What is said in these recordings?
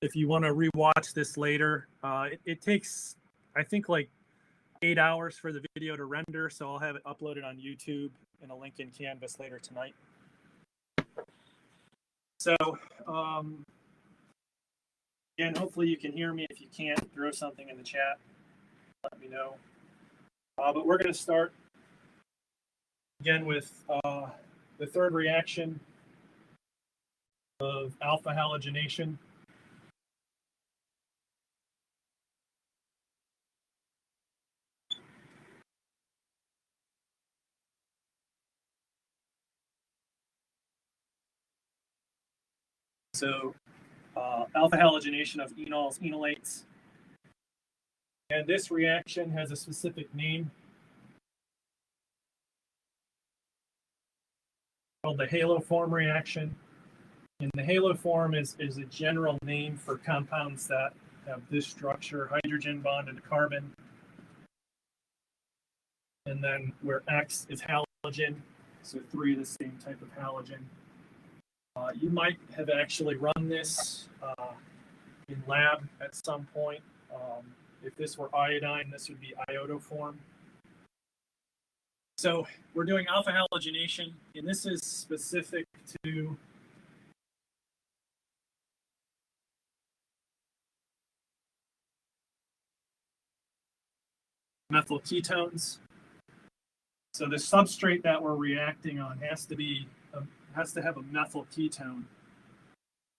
if you want to rewatch this later. It takes, I think, like 8 hours for the video to render, so I'll have it uploaded on YouTube and a link in Canvas later tonight. So, again, hopefully you can hear me. If you can't, throw something in the chat. Let me know. But we're going to start again with the third reaction of alpha halogenation. So alpha halogenation of enols, enolates. And this reaction has a specific name called the haloform reaction. And the haloform is a general name for compounds that have this structure, hydrogen bonded to carbon. And then where X is halogen, so 3 of the same type of halogen. You might have actually run this in lab at some point. If this were iodine, this would be iodoform. So we're doing alpha halogenation, and this is specific to methyl ketones. So the substrate that we're reacting on has to have a methyl ketone.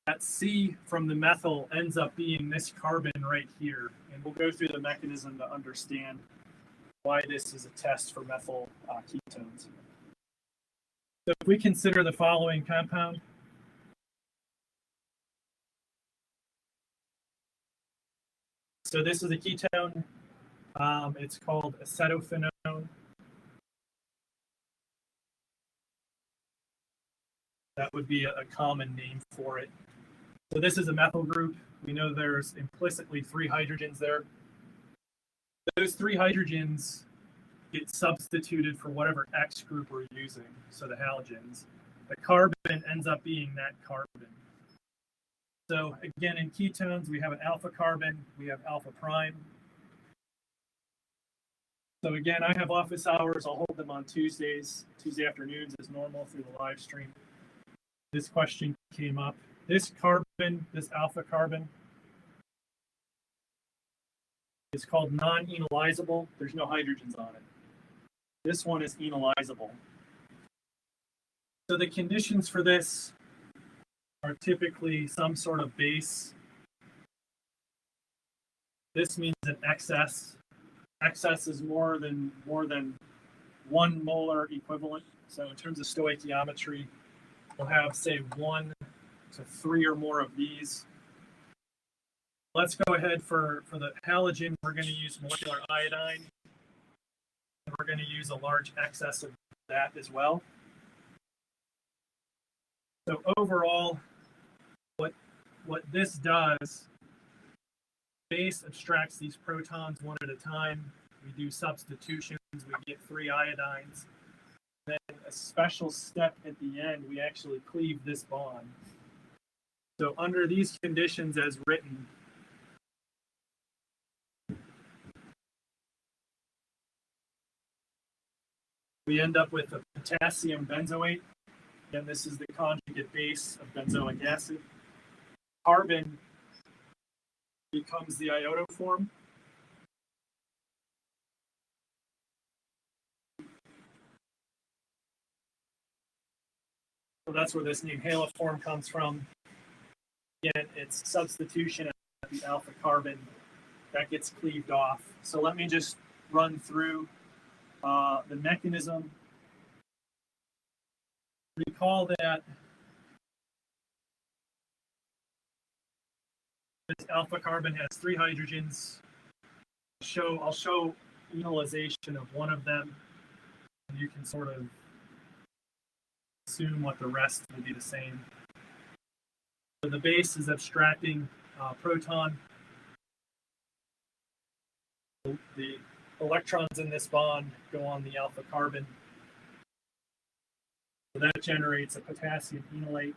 That C from the methyl ends up being this carbon right here, and we'll go through the mechanism to understand why this is a test for methyl ketones. So if we consider the following compound, so this is a ketone. It's called acetophenone. That would be a common name for it. So this is a methyl group. We know there's implicitly 3 hydrogens there. Those 3 hydrogens get substituted for whatever X group we're using, so the halogens. The carbon ends up being that carbon. So again, in ketones, we have an alpha carbon, we have alpha prime. So again, I have office hours. I'll hold them on Tuesdays, Tuesday afternoons as normal through the live stream. This question came up. This carbon, this alpha carbon, is called non-enolizable. There's no hydrogens on it. This one is enolizable. So the conditions for this are typically some sort of base. This means an excess. Excess is more than 1 molar equivalent. So in terms of stoichiometry, we'll have, say, 1 to 3 or more of these. Let's go ahead for the halogen. We're going to use molecular iodine. And we're going to use a large excess of that as well. So overall, what this does, base abstracts these protons one at a time. We do substitutions. We get 3 iodines. Then a special step at the end, we actually cleave this bond. So under these conditions as written, we end up with a potassium benzoate. Again, this is the conjugate base of benzoic acid. Carbon becomes the iodoform. So that's where this name haloform comes from. Again, it's substitution of the alpha carbon that gets cleaved off. So let me just run through the mechanism. Recall that this alpha carbon has 3 hydrogens. I'll show enolization of one of them. And you can sort of assume what the rest will be the same. So the base is abstracting proton. The electrons in this bond go on the alpha carbon. So that generates a potassium enolate.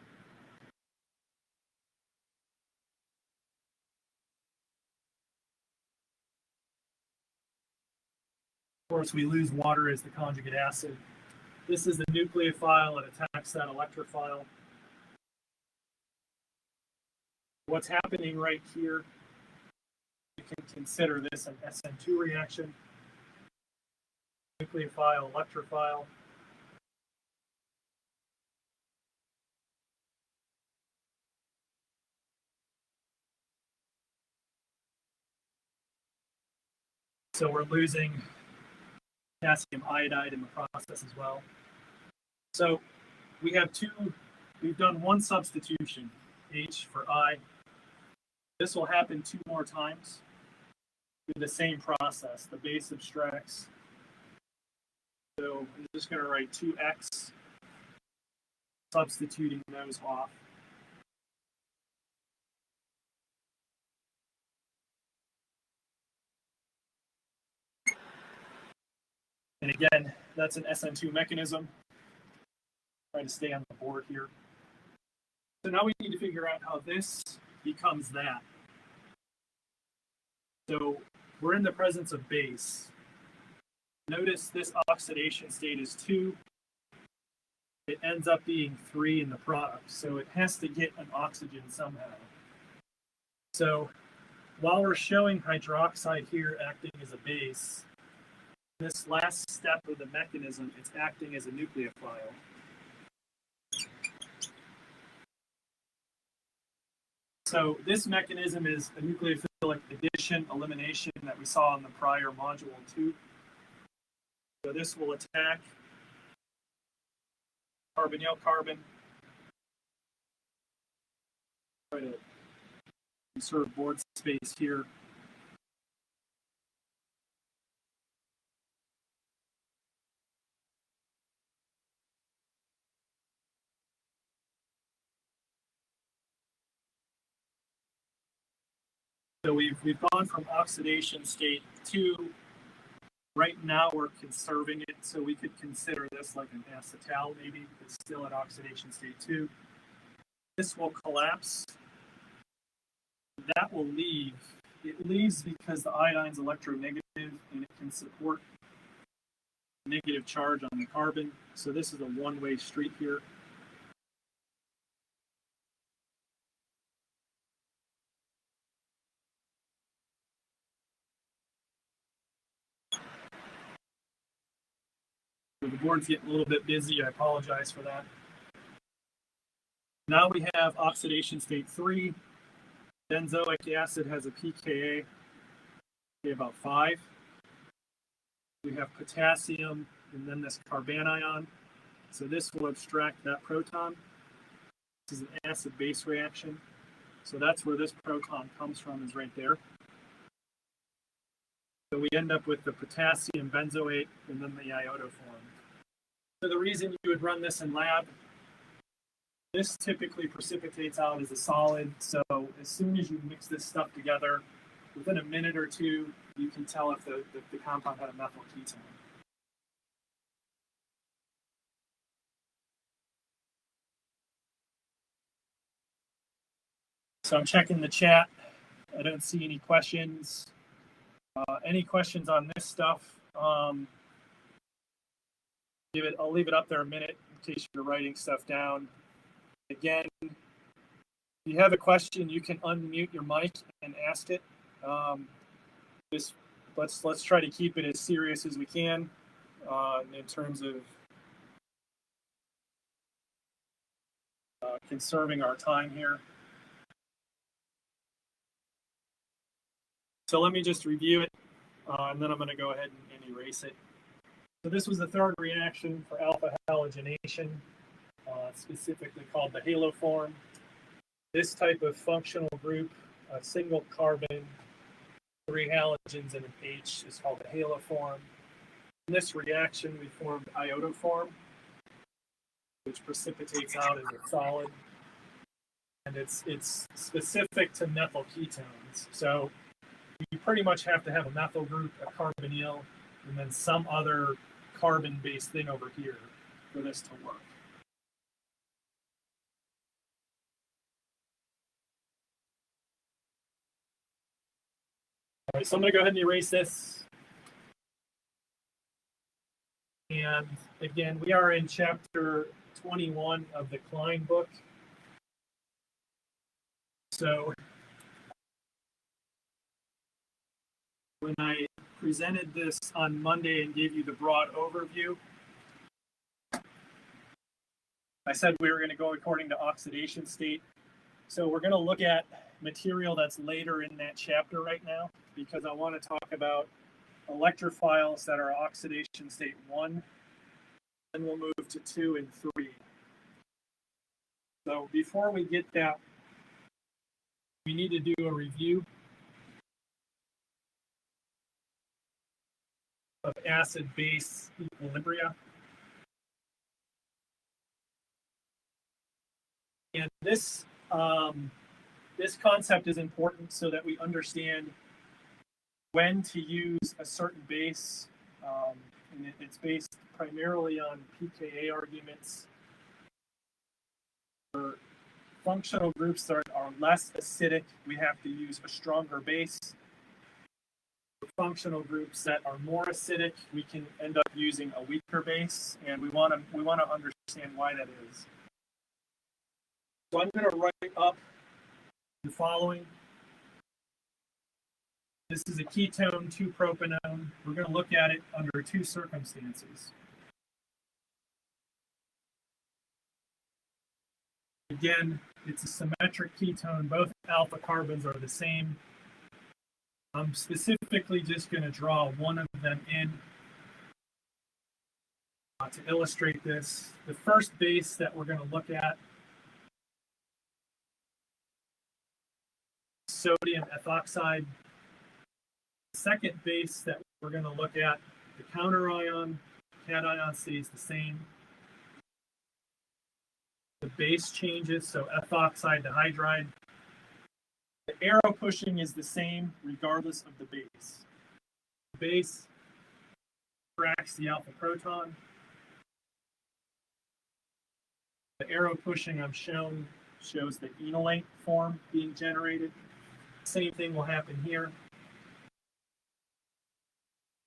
Of course, we lose water as the conjugate acid. This is the nucleophile. It attacks that electrophile. What's happening right here, you can consider this an SN2 reaction. Nucleophile, electrophile. So we're losing potassium iodide in the process as well. So we've done one substitution, H for I. This will happen 2 more times through the same process. The base abstracts. So I'm just going to write 2x, substituting those off. And again, that's an SN2 mechanism. Try to stay on the board here. So now we need to figure out how this becomes that. So we're in the presence of base. Notice this oxidation state is 2. It ends up being 3 in the product. So it has to get an oxygen somehow. So while we're showing hydroxide here acting as a base, this last step of the mechanism, it's acting as a nucleophile. So this mechanism is a nucleophilic addition, elimination that we saw in the prior module 2. So this will attack carbonyl carbon. Try to conserve board space here. So we've gone from oxidation state 2. Right now we're conserving it, so we could consider this like an acetal maybe. It's still at oxidation state 2. This will collapse. That will leave. It leaves because the iodine's electronegative and it can support negative charge on the carbon. So this is a one-way street here. So the board's getting a little bit busy. I apologize for that. Now we have oxidation state 3. Benzoic acid has a pKa about 5. We have potassium and then this carbanion. So this will abstract that proton. This is an acid-base reaction. So that's where this proton comes from, is right there. So we end up with the potassium benzoate and then the iodoform. So the reason you would run this in lab, this typically precipitates out as a solid. So as soon as you mix this stuff together, within a minute or 2, you can tell if the compound had a methyl ketone. So I'm checking the chat. I don't see any questions. Any questions on this stuff? I'll leave it up there a minute in case you're writing stuff down. Again, if you have a question, you can unmute your mic and ask it. Let's try to keep it as serious as we can in terms of conserving our time here. So let me just review it, and then I'm going to go ahead and erase it. So this was the third reaction for alpha halogenation, specifically called the haloform. This type of functional group, a single carbon, 3 halogens and an H, is called the haloform. In this reaction, we formed iodoform, which precipitates out as a solid, and it's specific to methyl ketones. So you pretty much have to have a methyl group, a carbonyl, and then some other carbon-based thing over here for this to work. All right, so I'm going to go ahead and erase this. And again, we are in chapter 21 of the Klein book. So when I presented this on Monday and gave you the broad overview, I said we were going to go according to oxidation state. So we're going to look at material that's later in that chapter right now, because I want to talk about electrophiles that are oxidation state 1, then we'll move to 2 and 3. So before we get that, we need to do a review of acid-base equilibria. And this concept is important so that we understand when to use a certain base. And it's based primarily on pKa arguments. For functional groups that are less acidic, we have to use a stronger base. For functional groups that are more acidic, we can end up using a weaker base, and we want to understand why that is. So I'm going to write up the following. This is a ketone, 2-propanone. We're going to look at it under 2 circumstances. Again, it's a symmetric ketone. Both alpha carbons are the same. I'm specifically just going to draw one of them in to illustrate this. The first base that we're going to look at, sodium ethoxide. The second base that we're going to look at, the counter ion, cation stays the same. The base changes, so ethoxide to hydride. The arrow pushing is the same regardless of the base. The base attracts the alpha proton. The arrow pushing I'm shown shows the enolate form being generated. Same thing will happen here.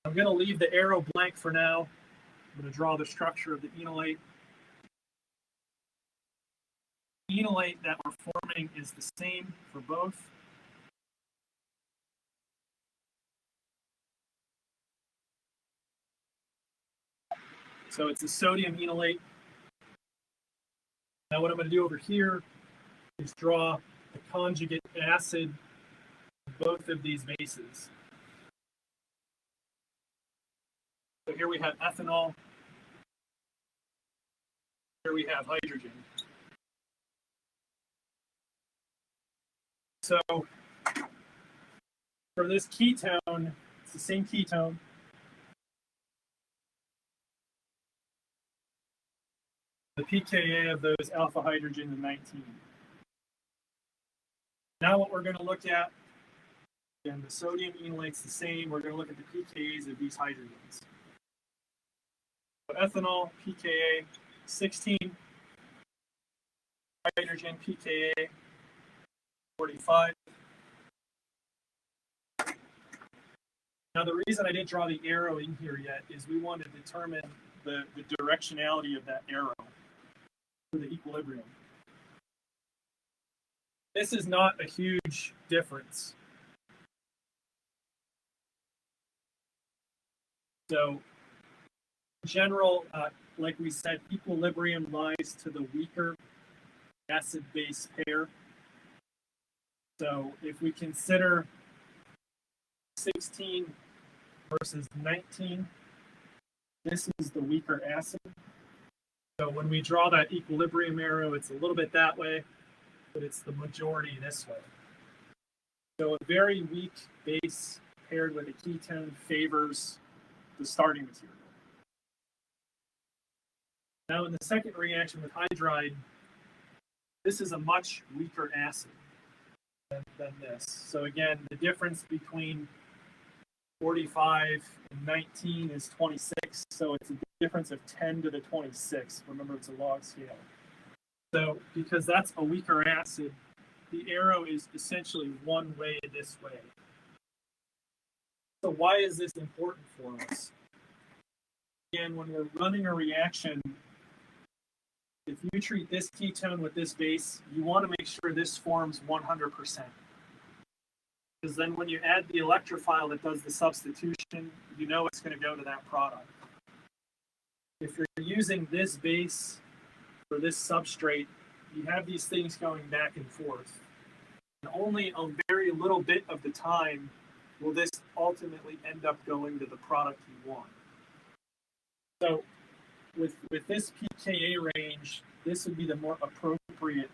I'm going to leave the arrow blank for now. I'm going to draw the structure of the enolate. The enolate that we're forming is the same for both. So it's a sodium enolate. Now what I'm going to do over here is draw the conjugate acid of both of these bases. So here we have ethanol. Here we have hydrogen. So for this ketone, it's the same ketone. The pKa of those alpha hydrogen is 19. Now what we're going to look at, again, the sodium enolate's the same. We're going to look at the pKa's of these hydrogens. So ethanol, pKa 16. Hydrogen, pKa 45. Now the reason I didn't draw the arrow in here yet is we want to determine the directionality of that arrow for the equilibrium. This is not a huge difference. So in general, like we said, equilibrium lies to the weaker acid-base pair. So if we consider 16 versus 19, this is the weaker acid. So when we draw that equilibrium arrow, it's a little bit that way, but it's the majority this way. So a very weak base paired with a ketone favors the starting material. Now in the second reaction with hydride, this is a much weaker acid than this. So again, the difference between 45 and 19 is 26, so it's a difference of 10 to the 26. Remember, it's a log scale. So because that's a weaker acid, the arrow is essentially one way this way. So why is this important for us? again, when we're running a reaction, if you treat this ketone with this base, you want to make sure this forms 100%. Because then when you add the electrophile that does the substitution, you know it's going to go to that product. If you're using this base for this substrate, you have these things going back and forth. And only a very little bit of the time will this ultimately end up going to the product you want. So with this pKa range, this would be the more appropriate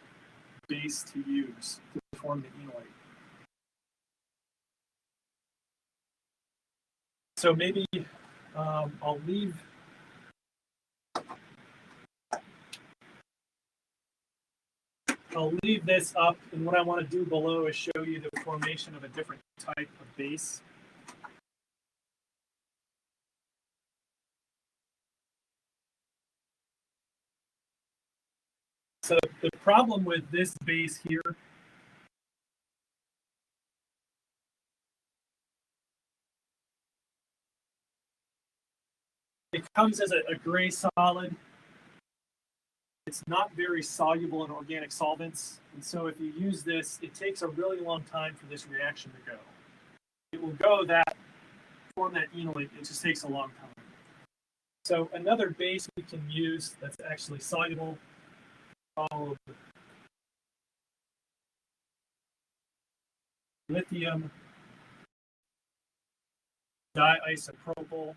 base to use to form the enolate. So maybe I'll leave this up, and what I want to do below is show you the formation of a different type of base. So the problem with this base here it comes as a gray solid. It's not very soluble in organic solvents, and so if you use this, it takes a really long time for this reaction to go. It will go that, form that enolate, it just takes a long time. So another base we can use that's actually soluble called lithium diisopropyl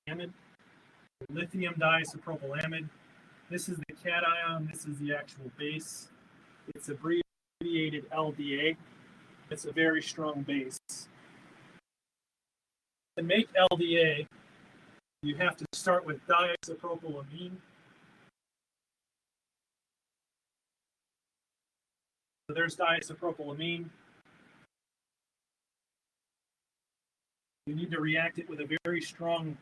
amide. Lithium diisopropyl amide. This is the cation, this is the actual base. It's abbreviated LDA. It's a very strong base. To make LDA, you have to start with diisopropylamine. So there's diisopropylamine. You need to react it with a very strong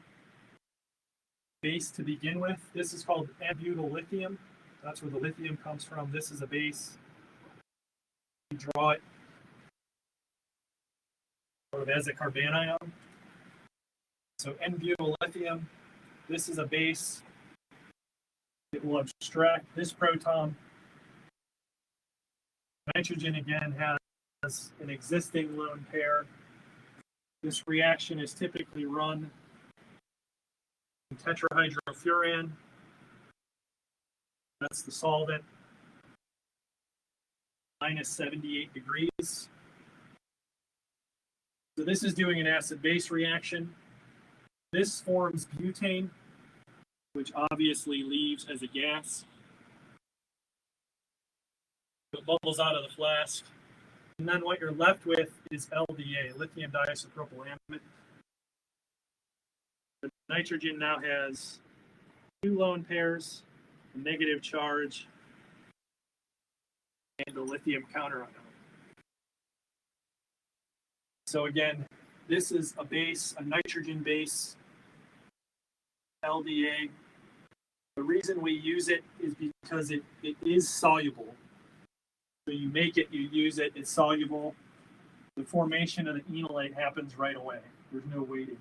base to begin with. This is called N-butyl lithium. That's where the lithium comes from. This is a base. You draw it sort of as a carbanion. So N-butyl lithium, this is a base. It will abstract this proton. Nitrogen again has an existing lone pair. This reaction is typically run in tetrahydrofuran. That's the solvent. Minus 78 degrees. So this is doing an acid-base reaction. This forms butane, which obviously leaves as a gas. It bubbles out of the flask. And then what you're left with is LDA, lithium diisopropyl amide. The nitrogen now has two lone pairs, a negative charge, and a lithium counterion. So again, this is a base, a nitrogen base, LDA. The reason we use it is because it is soluble. So you make it, you use it, it's soluble. The formation of the enolate happens right away. There's no waiting.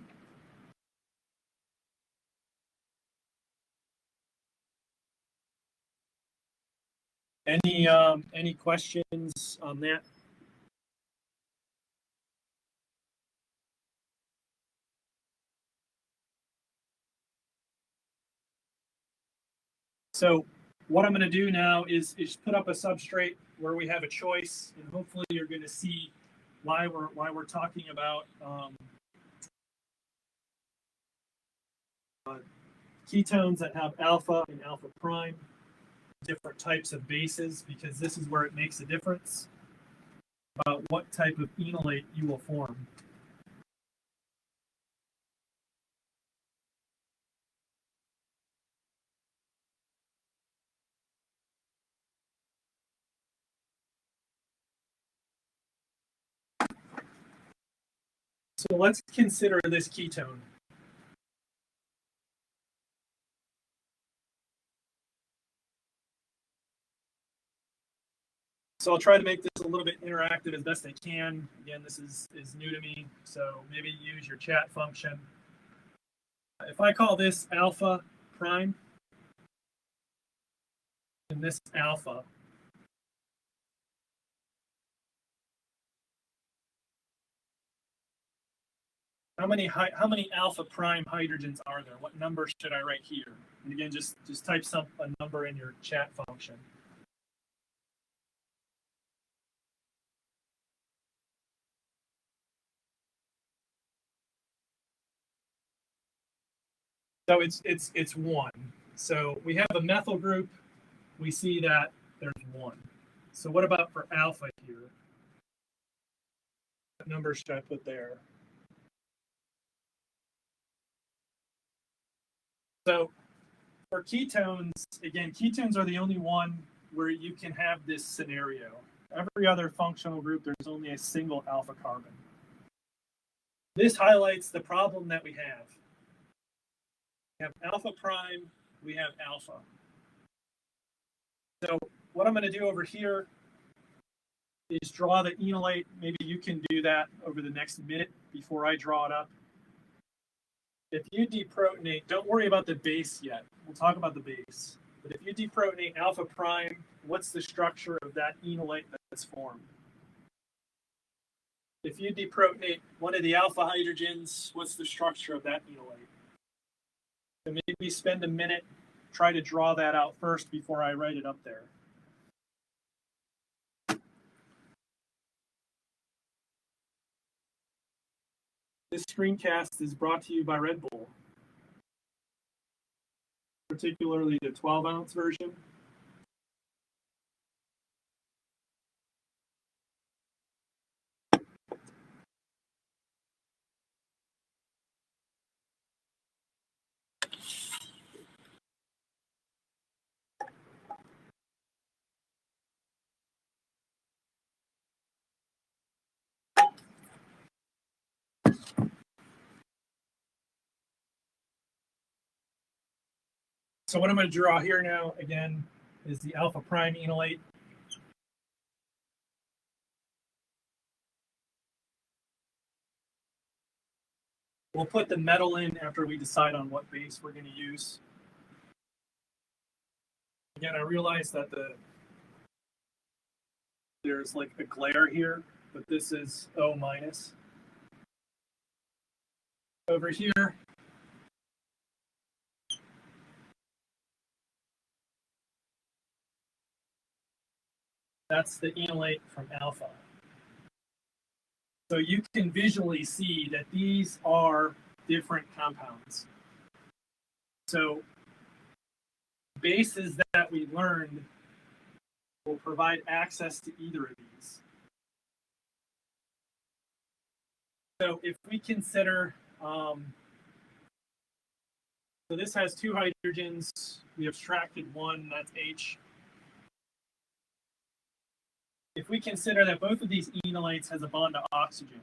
Any questions on that? So what I'm going to do now is put up a substrate where we have a choice, and hopefully you're going to see why we're talking about ketones that have alpha and alpha prime, different types of bases, because this is where it makes a difference about what type of enolate you will form. So let's consider this ketone. So I'll try to make this a little bit interactive as best I can. Again, this is new to me, so maybe use your chat function. If I call this alpha prime, and this alpha, how many alpha prime hydrogens are there? What number should I write here? And again, just type a number in your chat function. So it's 1. So we have a methyl group. We see that there's 1. So what about for alpha here? What number should I put there? So for ketones, again, ketones are the only one where you can have this scenario. Every other functional group, there's only a single alpha carbon. This highlights the problem that we have. We have alpha prime, we have alpha. So what I'm going to do over here is draw the enolate. Maybe you can do that over the next minute before I draw it up. If you deprotonate, don't worry about the base yet. We'll talk about the base. But if you deprotonate alpha prime, what's the structure of that enolate that's formed? If you deprotonate one of the alpha hydrogens, what's the structure of that enolate? So maybe spend a minute, try to draw that out first before I write it up there. This screencast is brought to you by Red Bull, particularly the 12-ounce version. So what I'm going to draw here now, again, is the alpha prime enolate. We'll put the metal in after we decide on what base we're going to use. Again, I realize that there's like a glare here, but this is O minus. Over here, that's the enolate from alpha. So you can visually see that these are different compounds. So bases that we learned will provide access to either of these. So if we consider, so this has 2 hydrogens, we abstracted 1, that's H. If we consider that both of these enolates has a bond to oxygen,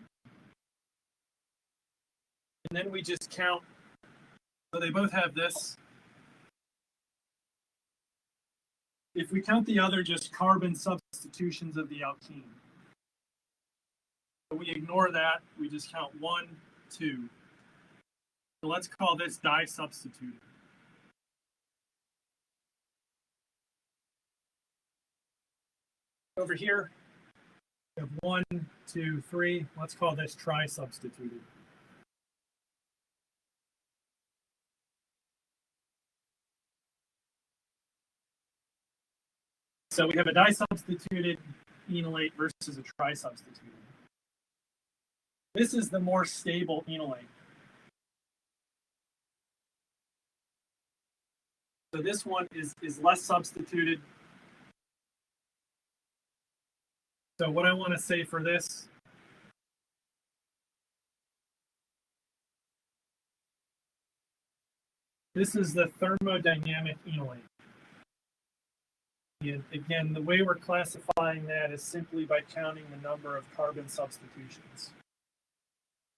and then we just count, so they both have this. If we count the other just carbon substitutions of the alkene, so we ignore that, we just count 1, 2. So let's call this disubstituted. Over here, we have 1, 2, 3. Let's call this trisubstituted. So we have a disubstituted enolate versus a trisubstituted. This is the more stable enolate. So this one is less substituted. So what I want to say for this, this is the thermodynamic enolate. And again, the way we're classifying that is simply by counting the number of carbon substitutions.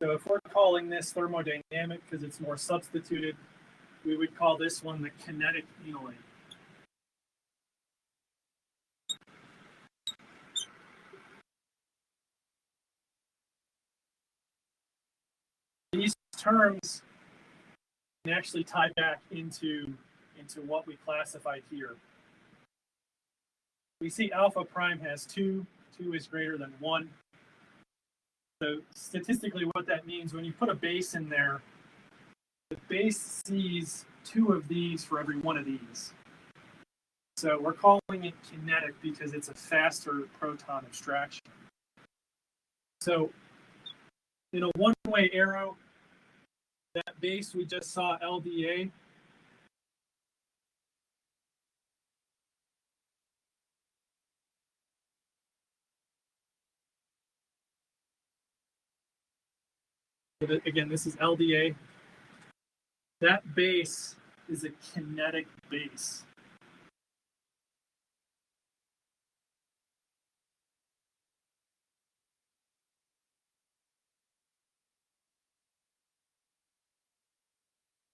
So if we're calling this thermodynamic because it's more substituted, we would call this one the kinetic enolate. terms can actually tie back into what we classified here. We see alpha prime has 2. 2 is greater than 1. So statistically what that means, when you put a base in there, the base sees 2 of these for every 1 of these. So we're calling it kinetic because it's a faster proton abstraction. So in a one-way arrow, that base we just saw, LDA, again, this is LDA. That base is a kinetic base.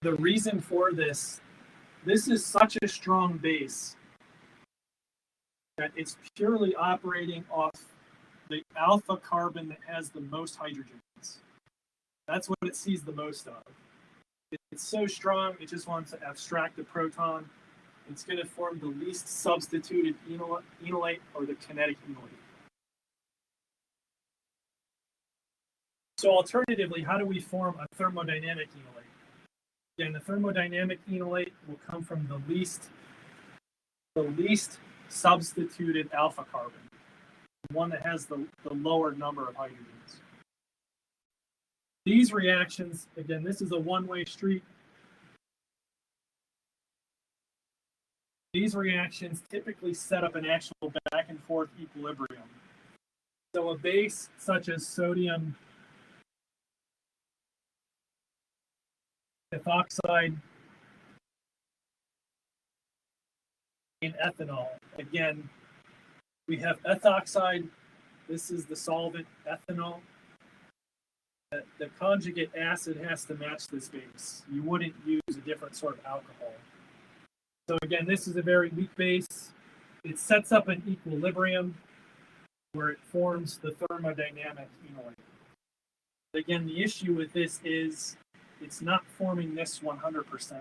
The reason for this is such a strong base that it's purely operating off the alpha carbon that has the most hydrogens. That's what it sees the most of. It's so strong, it just wants to abstract the proton. It's going to form the least substituted enolate or the kinetic enolate. So alternatively, how do we form a thermodynamic enolate? Again, the thermodynamic enolate will come from the least substituted alpha carbon, the one that has the lower number of hydrogens. These reactions, again, this is a one-way street. These reactions typically set up an actual back and forth equilibrium. So a base such as sodium ethoxide in ethanol. Again, we have ethoxide. This is the solvent ethanol. The conjugate acid has to match this base. You wouldn't use a different sort of alcohol. So again, this is a very weak base. It sets up an equilibrium where it forms the thermodynamic enolate. Again, the issue with this is it's not forming this 100%.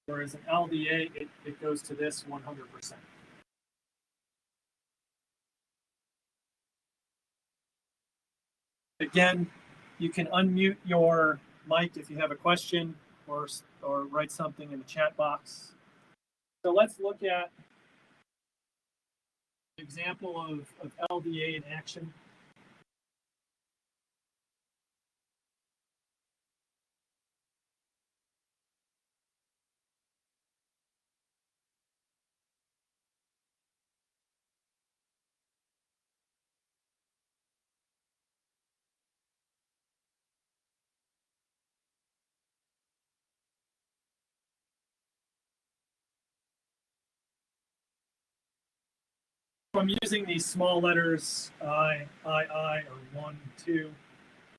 Whereas in LDA, it goes to this 100%. Again, you can unmute your mic if you have a question or write something in the chat box. So let's look at an example of LDA in action. So I'm using these small letters, I, or 1, 2.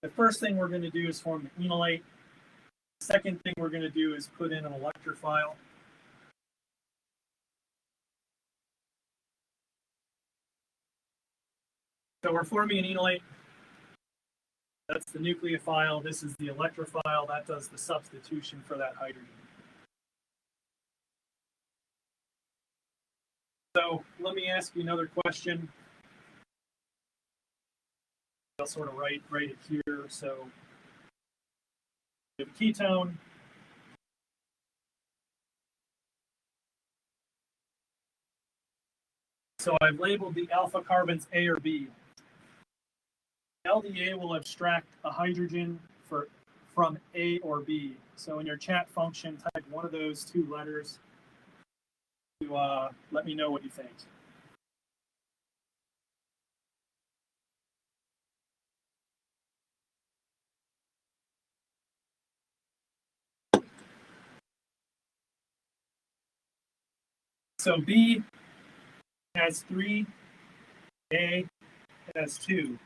The first thing we're going to do is form the enolate. The second thing we're going to do is put in an electrophile. So we're forming an enolate. That's the nucleophile. This is the electrophile. That does the substitution for that hydrogen. So let me ask you another question. I'll sort of write it here. So we have a ketone. So I've labeled the alpha carbons A or B. LDA will abstract a hydrogen from A or B. So in your chat function, type one of those 2 letters to let me know what you think. So B has 3, A has 2.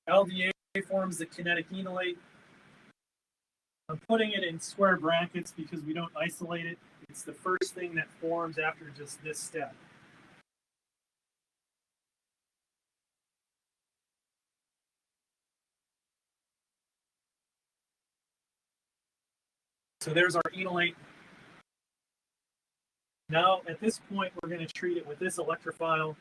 LDA forms the kinetic enolate. I'm putting it in square brackets because we don't isolate it. It's the first thing that forms after just this step. So there's our enolate. Now, at this point, we're going to treat it with this electrophile.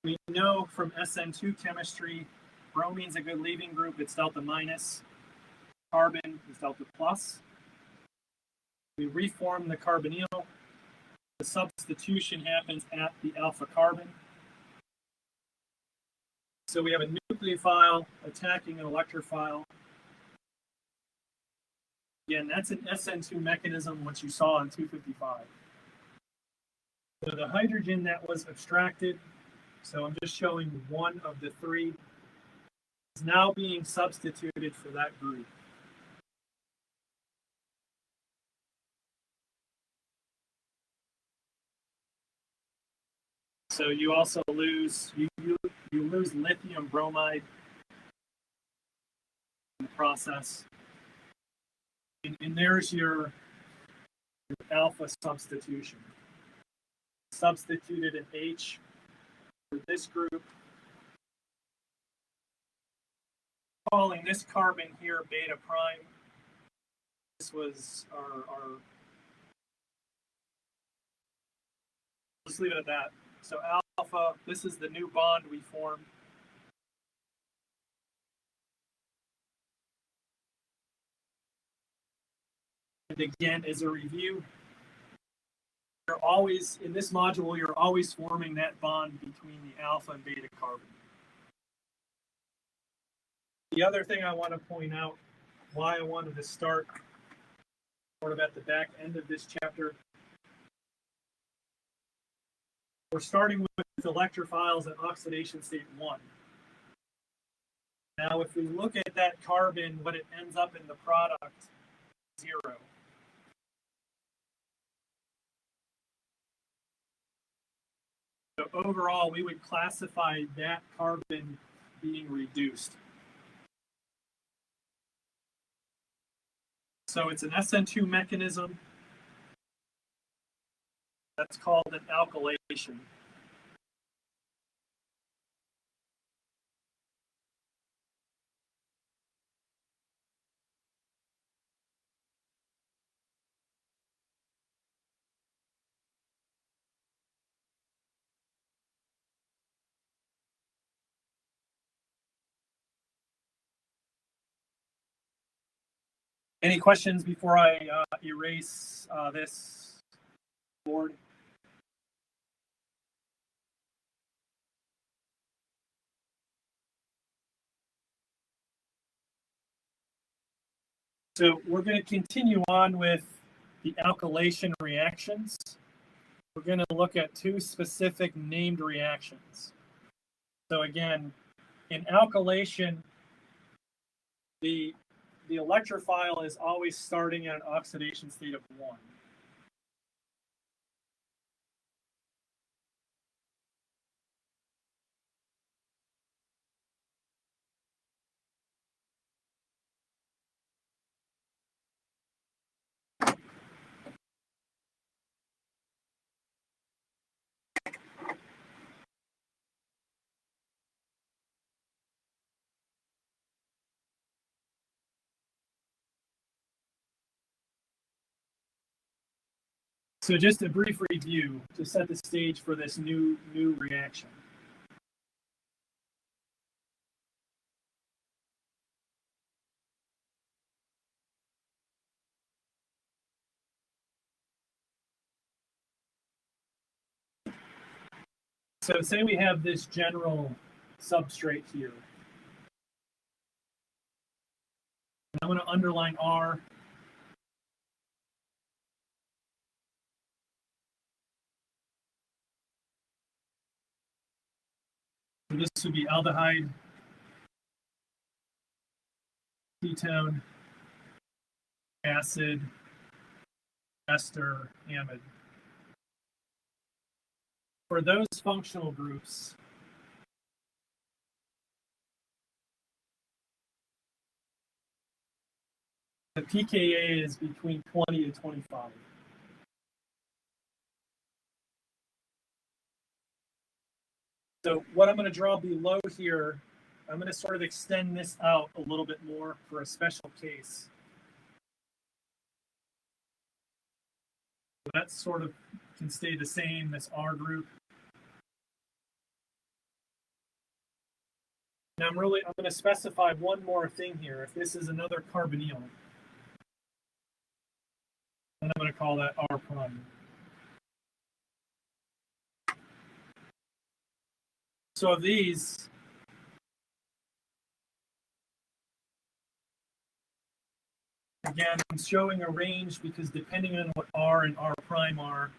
We know from SN2 chemistry, bromine's a good leaving group. It's delta minus. Carbon is delta plus. We reform the carbonyl. The substitution happens at the alpha carbon. So we have a nucleophile attacking an electrophile. Again, that's an SN2 mechanism, which you saw in 255. So the hydrogen that was abstracted, so I'm just showing one of the three, is now being substituted for that group. So you also lose, you lose lithium bromide in the process. And there's your alpha substitution. Substituted an H for this group. Calling this carbon here beta prime. This was our let's leave it at that. So alpha, this is the new bond we formed. And again, as a review, you're always, in this module, you're always forming that bond between the alpha and beta carbon. The other thing I want to point out, why I wanted to start sort of at the back end of this chapter, we're starting with electrophiles at oxidation state 1. Now, if we look at that carbon, what it ends up in the product, 0. So overall, we would classify that carbon being reduced. So it's an SN2 mechanism. That's called an alkylation. Any questions before I erase this board? So we're going to continue on with the alkylation reactions. We're going to look at two specific named reactions. So again, in alkylation, the electrophile is always starting at an oxidation state of 1. So just a brief review to set the stage for this new reaction. So say we have this general substrate here. I'm going to underline R. So this would be aldehyde, ketone, acid, ester, amide. For those functional groups, the pKa is between 20 and 25. So what I'm going to draw below here, I'm going to sort of extend this out a little bit more for a special case. So that sort of can stay the same, this R group. Now I'm going to specify one more thing here. If this is another carbonyl, then I'm going to call that R prime. So of these, again, I'm showing a range because depending on what R and R prime are,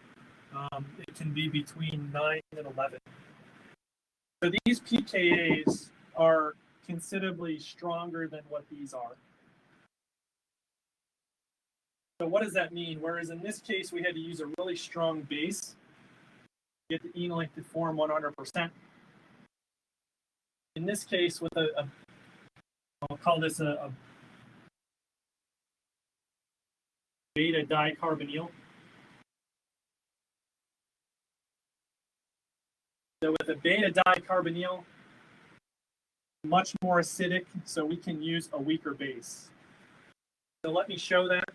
it can be between 9 and 11. So these pKa's are considerably stronger than what these are. So what does that mean? Whereas in this case, we had to use a really strong base to get the enolate to form 100%. In this case, with I'll call this a beta dicarbonyl. So with a beta dicarbonyl, much more acidic, so we can use a weaker base. So let me show that.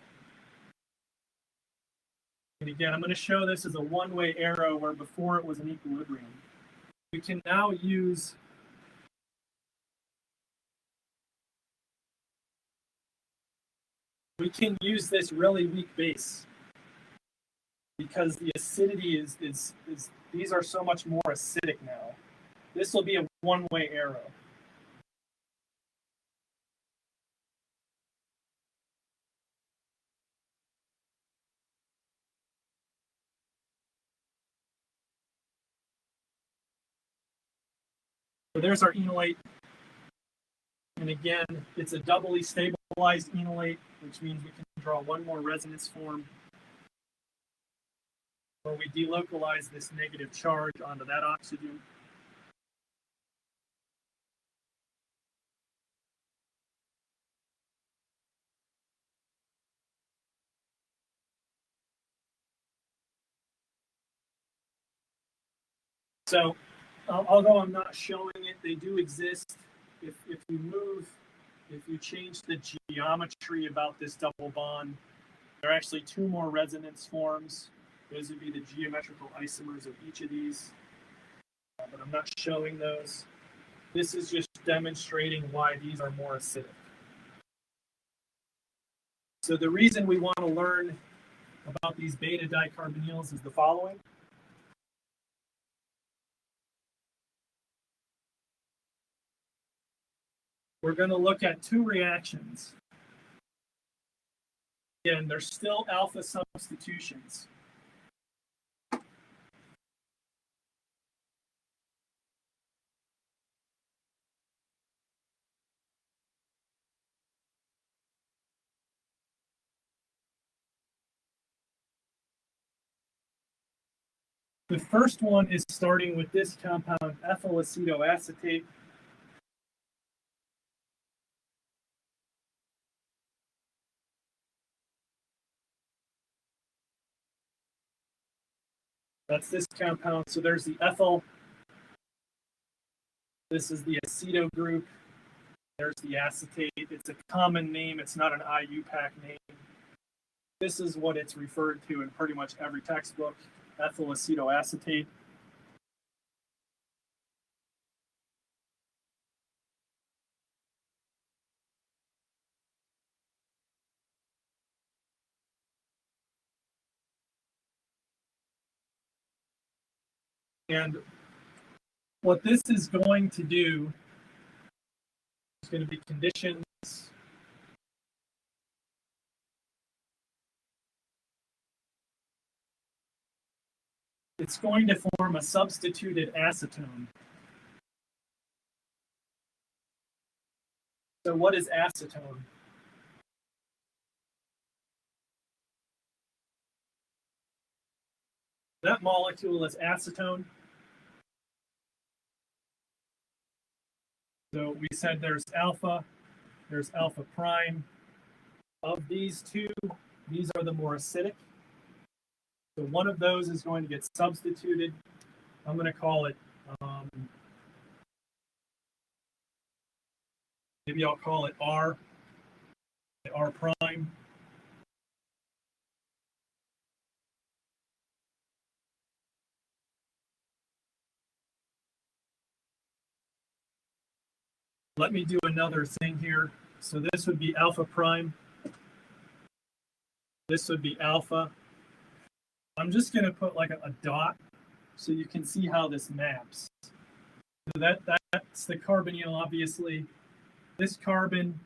And again, I'm going to show this as a one-way arrow where before it was an equilibrium. We can now use this really weak base because the acidity is these are so much more acidic now. This will be a one-way arrow. So there's our enolate. And again, it's a doubly stabilized enolate, which means we can draw one more resonance form where we delocalize this negative charge onto that oxygen. So although I'm not showing it, they do exist. If you change the geometry about this double bond, there are actually two more resonance forms. Those would be the geometrical isomers of each of these, but I'm not showing those. This is just demonstrating why these are more acidic. So the reason we want to learn about these beta dicarbonyls is the following. We're going to look at two reactions. Again, they're still alpha substitutions. The first one is starting with this compound, Ethyl Acetoacetate. That's this compound. So there's the ethyl. This is the aceto group. There's the acetate. It's a common name. It's not an IUPAC name. This is what it's referred to in pretty much every textbook, ethyl acetoacetate. And what this is going to do is going to be conditions. It's going to form a substituted acetone. So what is acetone? That molecule is acetone. So we said there's alpha prime. Of these two, these are the more acidic. So one of those is going to get substituted. I'm going to call it Maybe I'll call it R, R prime. Let me do another thing here. So this would be alpha prime. This would be alpha. I'm just going to put like a dot so you can see how this maps. So that's the carbonyl, obviously. This carbon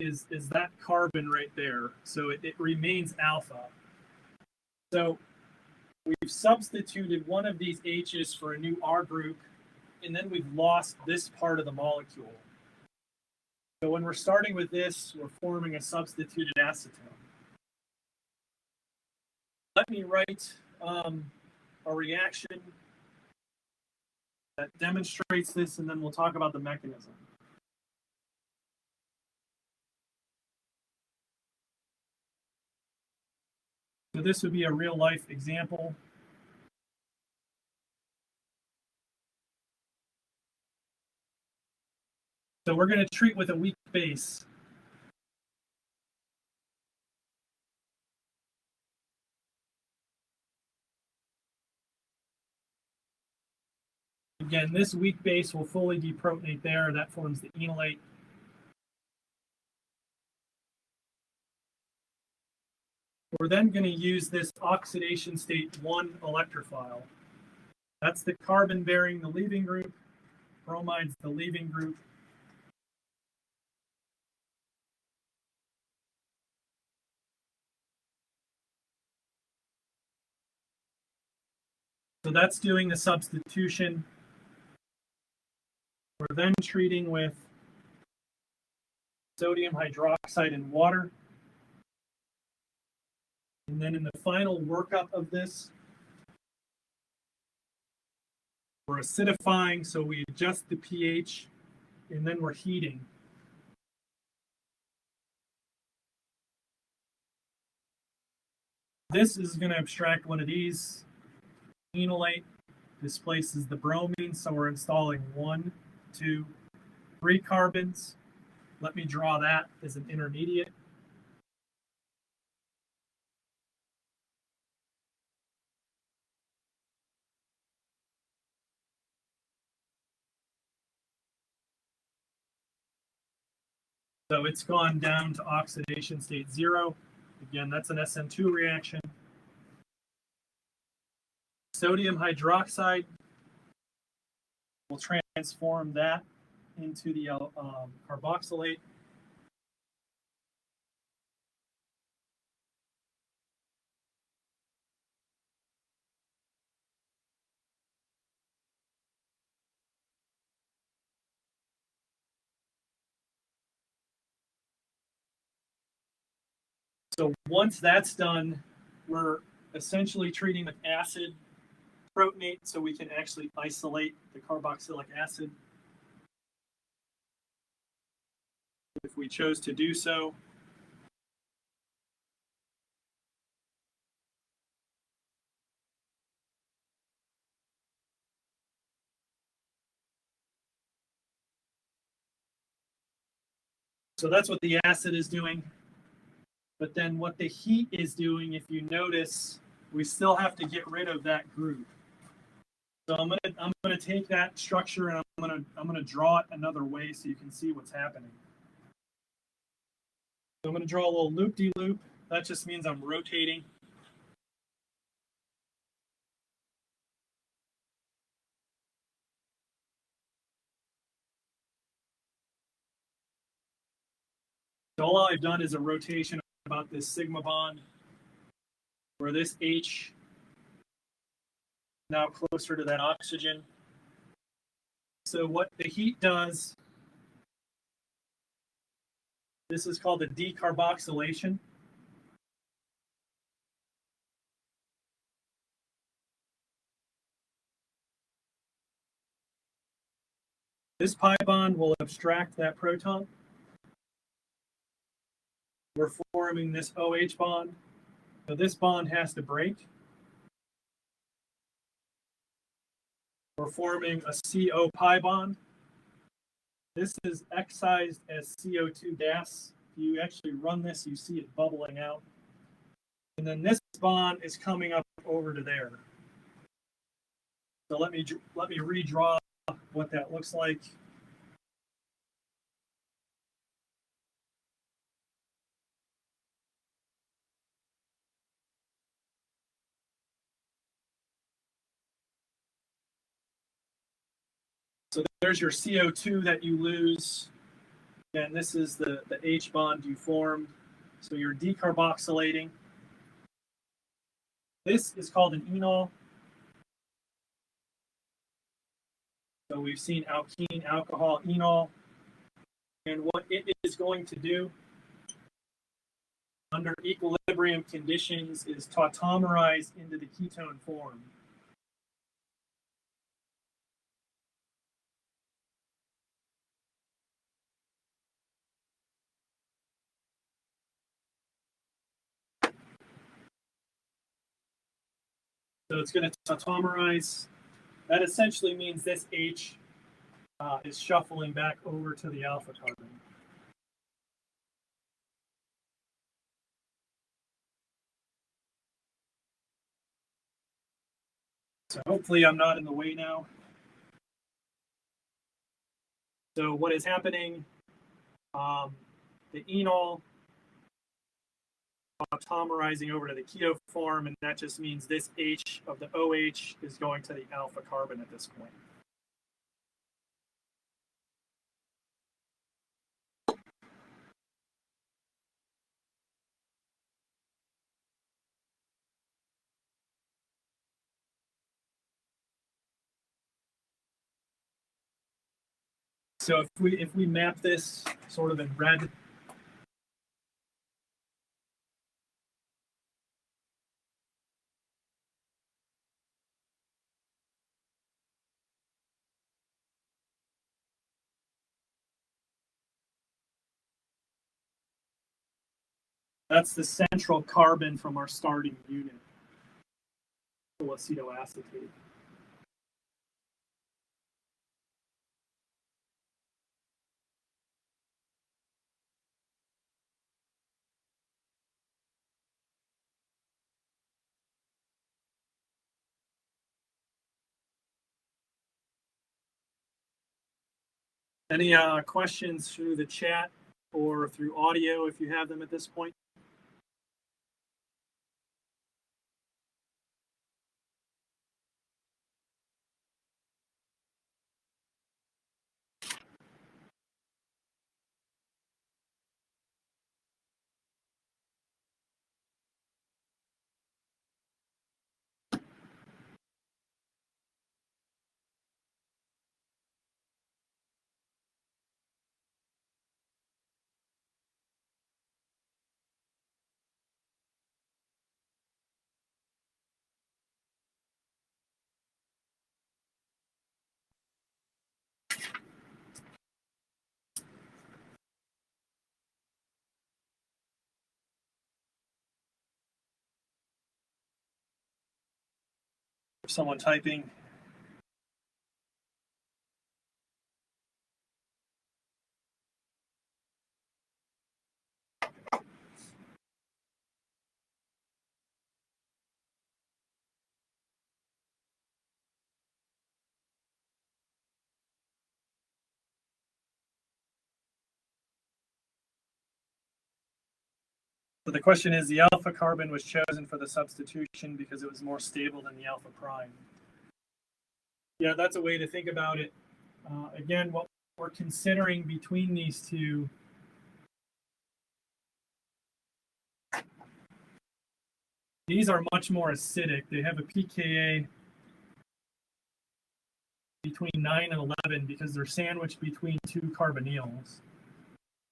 is that carbon right there. So it remains alpha. So we've substituted one of these H's for a new R group, and then we've lost this part of the molecule. So when we're starting with this, we're forming a substituted acetone. Let me write a reaction that demonstrates this, and then we'll talk about the mechanism. So this would be a real-life example. So we're going to treat with a weak base. Again, this weak base will fully deprotonate there. That forms the enolate. We're then going to use this oxidation state 1 electrophile. That's the carbon bearing the leaving group, bromide's the leaving group. So that's doing the substitution. We're then treating with sodium hydroxide and water. And then in the final workup of this, we're acidifying, so we adjust the pH, and then we're heating. This is going to abstract one of these. Enolate displaces the bromine, so we're installing 1, 2, 3 carbons. Let me draw that as an intermediate. So it's gone down to oxidation state 0. Again, that's an SN2 reaction. Sodium hydroxide will transform that into the carboxylate. So once that's done, we're essentially treating with acid protonate so we can actually isolate the carboxylic acid if we chose to do so. So that's what the acid is doing. But then what the heat is doing, if you notice, we still have to get rid of that group. So I'm gonna take that structure and I'm gonna draw it another way so you can see what's happening. So I'm gonna draw a little loop-de-loop. That just means I'm rotating. So all I've done is a rotation about this sigma bond, where this H now closer to that oxygen. So what the heat does, this is called the decarboxylation. This pi bond will abstract that proton. We're forming this OH bond. So this bond has to break. We're forming a CO pi bond. This is excised as CO2 gas. If you actually run this, you see it bubbling out. And then this bond is coming up over to there. So let me redraw what that looks like. So there's your CO2 that you lose. And this is the H bond you formed. So you're decarboxylating. This is called an enol. So we've seen alkene, alcohol, enol. And what it is going to do under equilibrium conditions is tautomerize into the ketone form. So it's going to tautomerize. That essentially means this H is shuffling back over to the alpha carbon. So hopefully I'm not in the way now. So what is happening, the enol tautomerizing over to the keto form, and that just means this H of the OH is going to the alpha carbon at this point. So if we map this sort of in red, that's the central carbon from our starting unit, Ethyl Acetoacetate. Any questions through the chat or through audio if you have them at this point? Someone typing. So the question is, the alpha carbon was chosen for the substitution because it was more stable than the alpha prime. Yeah, that's a way to think about it. Again, what we're considering between these two these are much more acidic. They have a pKa between 9 and 11 because they're sandwiched between two carbonyls.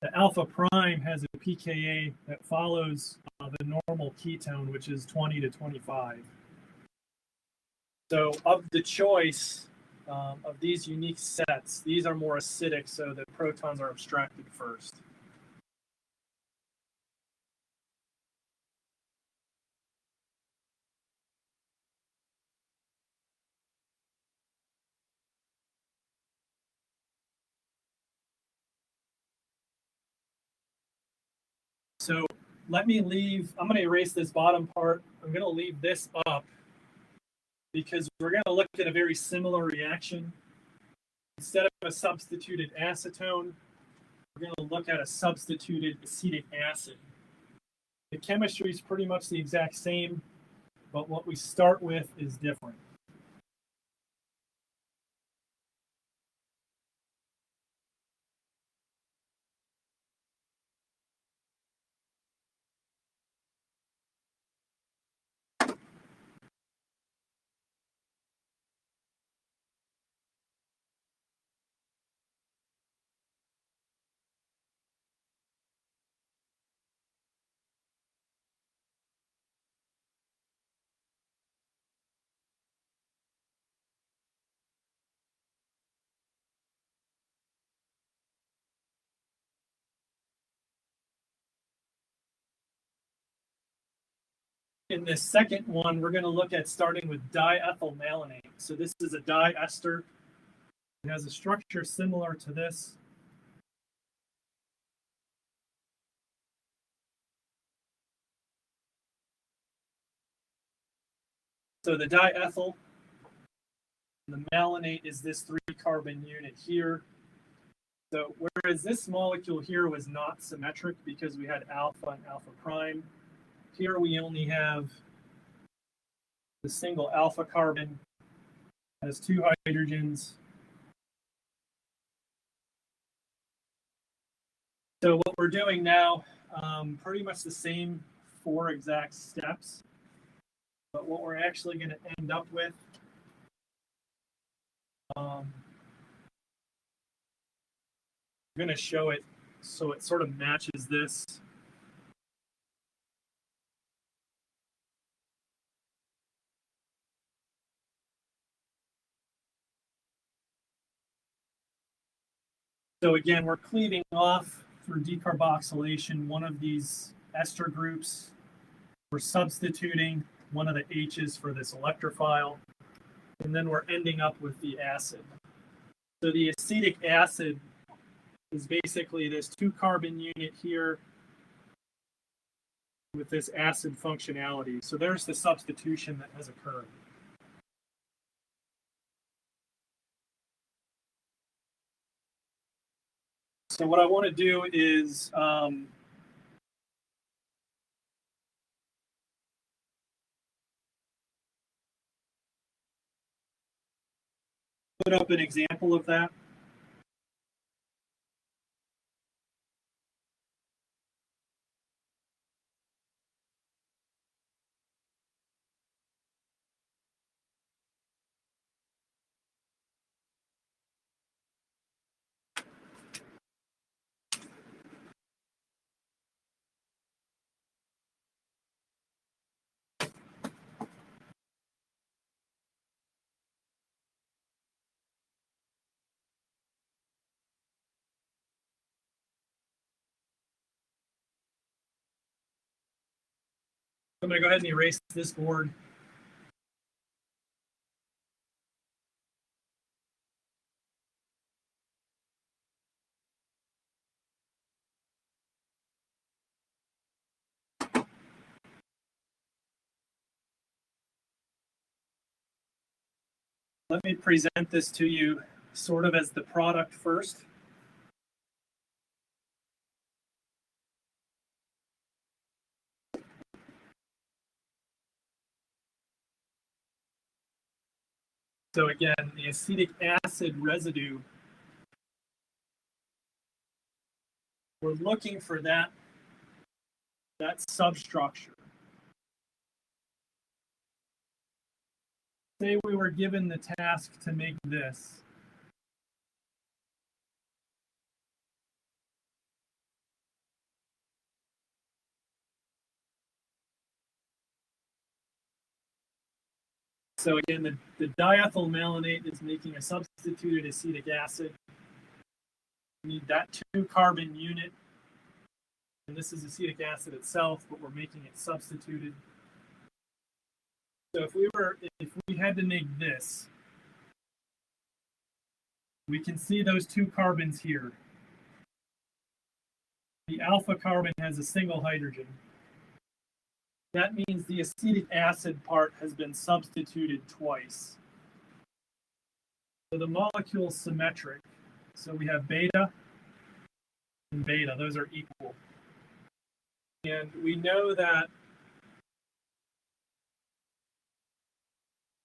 The alpha prime has a pKa that follows the normal ketone, which is 20 to 25. So of the choice of these unique sets, these are more acidic, so the protons are abstracted first. So let me leave, I'm going to erase this bottom part. I'm going to leave this up because we're going to look at a very similar reaction. Instead of a substituted acetone, we're going to look at a substituted acetic acid. The chemistry is pretty much the exact same, but what we start with is different. In this second one, we're going to look at starting with diethyl malonate. So this is a diester. It has a structure similar to this. So the diethyl, the malonate is this 3-carbon unit here. So whereas this molecule here was not symmetric because we had alpha and alpha prime, here we only have the single alpha carbon, has 2 hydrogens. So what we're doing now, pretty much the same 4 exact steps, but what we're actually going to end up with, I'm going to show it so it sort of matches this. So again, we're cleaving off through decarboxylation one of these ester groups. We're substituting one of the H's for this electrophile, and then we're ending up with the acid. So the acetic acid is basically this 2-carbon unit here with this acid functionality. So there's the substitution that has occurred. So what I want to do is put up an example of that. I'm going to go ahead and erase this board. Let me present this to you sort of as the product first. So again, the acetic acid residue, we're looking for that substructure. Say we were given the task to make this. So again, the diethyl malonate is making a substituted acetic acid. We need that 2-carbon unit. And this is acetic acid itself, but we're making it substituted. So if we had to make this, we can see those 2 carbons here. the alpha carbon has a single hydrogen. That means the acetic acid part has been substituted twice. So the molecule's symmetric. So we have beta and beta, those are equal. And we know that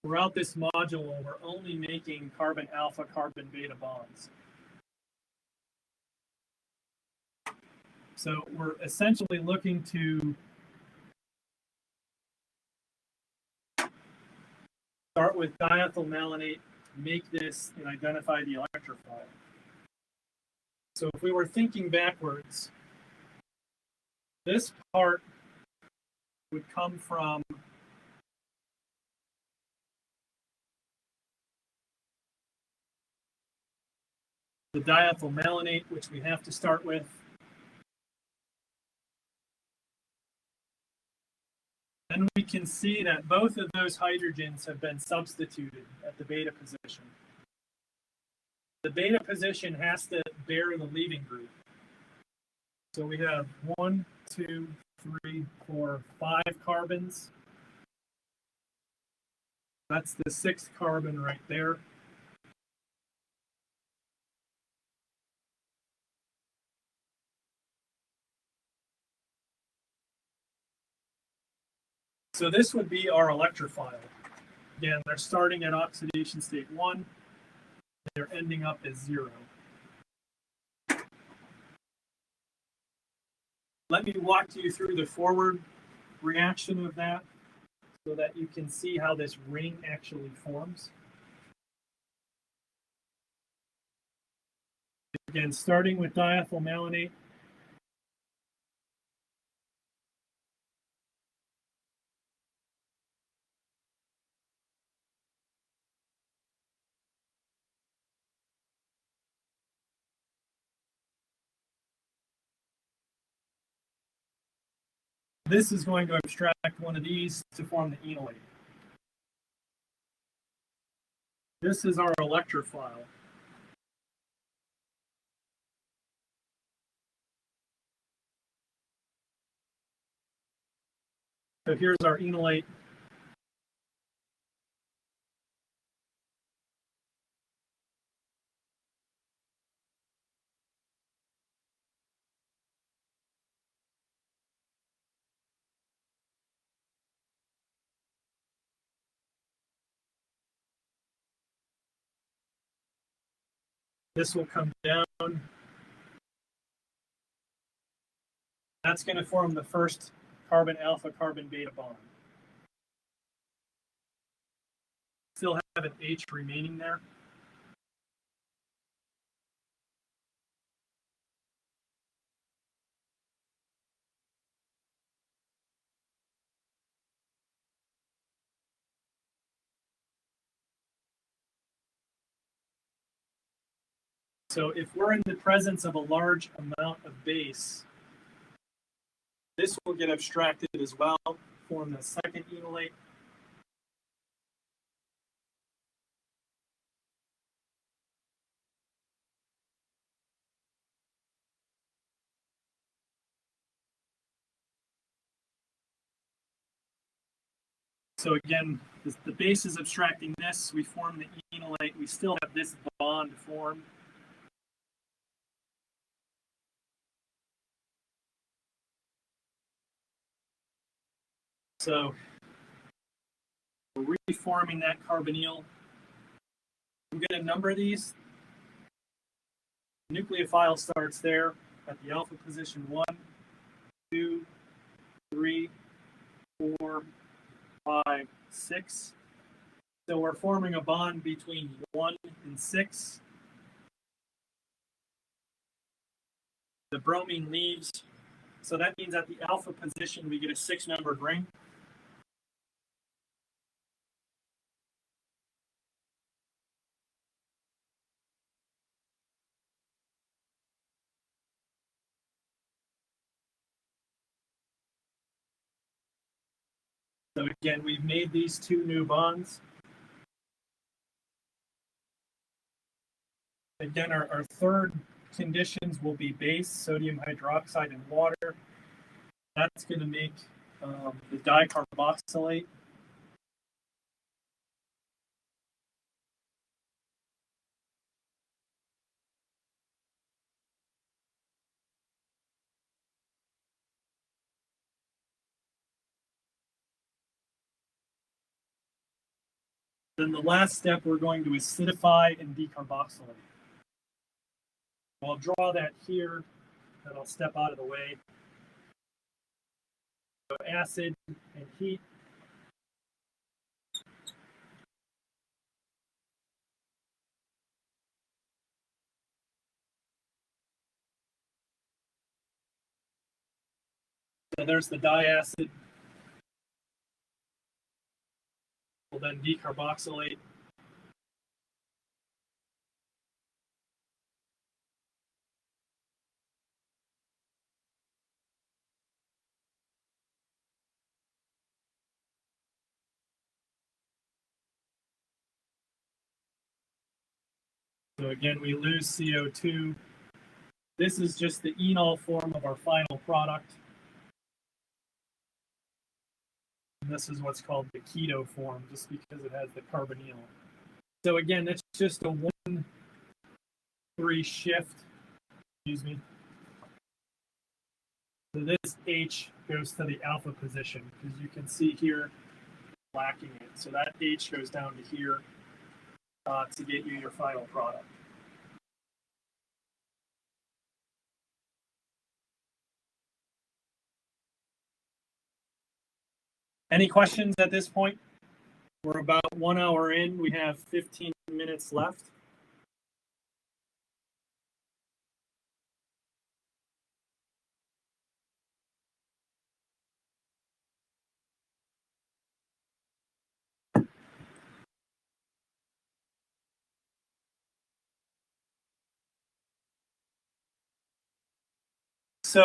throughout this module, we're only making carbon alpha, carbon beta bonds. So we're essentially looking to start with diethyl malonate, make this, and identify the electrophile. So if we were thinking backwards, this part would come from the diethyl malonate, which we have to start with. Then we can see that both of those hydrogens have been substituted at the beta position. The beta position has to bear the leaving group. So we have 1, 2, 3, 4, 5 carbons. That's the 6th carbon right there. So this would be our electrophile. Again, they're starting at oxidation state 1, and they're ending up as 0. Let me walk you through the forward reaction of that so that you can see how this ring actually forms. Again, starting with diethyl malonate. This is going to abstract one of these to form the enolate. This is our electrophile. So here's our enolate. This will come down. That's going to form the first carbon alpha, carbon beta bond. Still have an H remaining there. So if we're in the presence of a large amount of base, this will get abstracted as well, form the second enolate. So again, the base is abstracting this, we form the enolate, we still have this bond formed. So we're reforming that carbonyl. I'm going to number these. The nucleophile starts there at the alpha position 1, 2, 3, 4, 5, 6. So we're forming a bond between 1 and 6. The bromine leaves. So that means at the alpha position, we get a 6-membered ring. So again, we've made these 2 new bonds. Again, our third conditions will be base, sodium hydroxide, and water. That's going to make the dicarboxylate. Then the last step, we're going to acidify and decarboxylate. I'll draw that here, and I'll step out of the way. So acid and heat. So there's the diacid. We'll then decarboxylate. So again, we lose CO2. This is just the enol form of our final product. And this is what's called the keto form, just because it has the carbonyl. So again, that's just a 1,3 shift. Excuse me. So this H goes to the alpha position, because you can see here lacking it. So that H goes down to here to get you your final product. Any questions at this point? We're about 1 hour in. We have 15 minutes left. So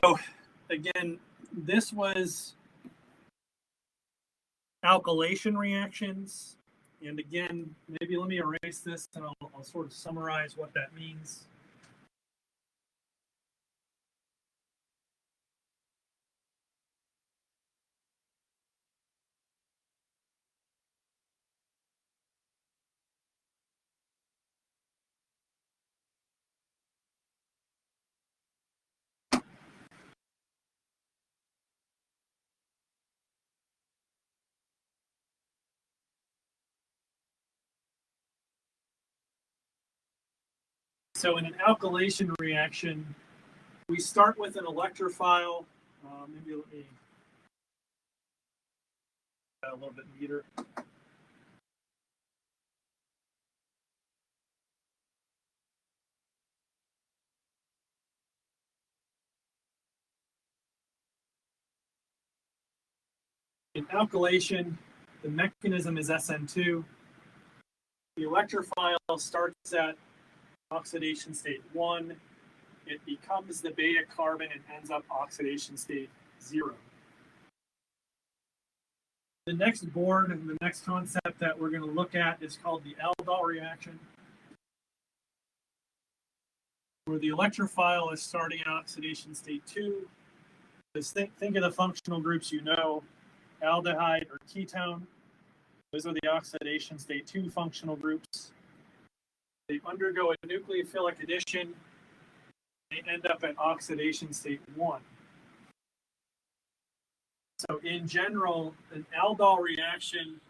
again, this was alkylation reactions. And again, maybe let me erase this and I'll sort of summarize what that means. So in an alkylation reaction, we start with an electrophile. Maybe let me a little bit neater. In alkylation, the mechanism is SN2. The electrophile starts at oxidation state 1. It becomes the beta carbon and ends up oxidation state 0. The next board and the next concept that we're going to look at is called the Aldol reaction, where the electrophile is starting at oxidation state 2. Just think of the functional groups you know, aldehyde or ketone. Those are the oxidation state 2 functional groups. They undergo a nucleophilic addition. They end up at oxidation state 1. So in general, an aldol reaction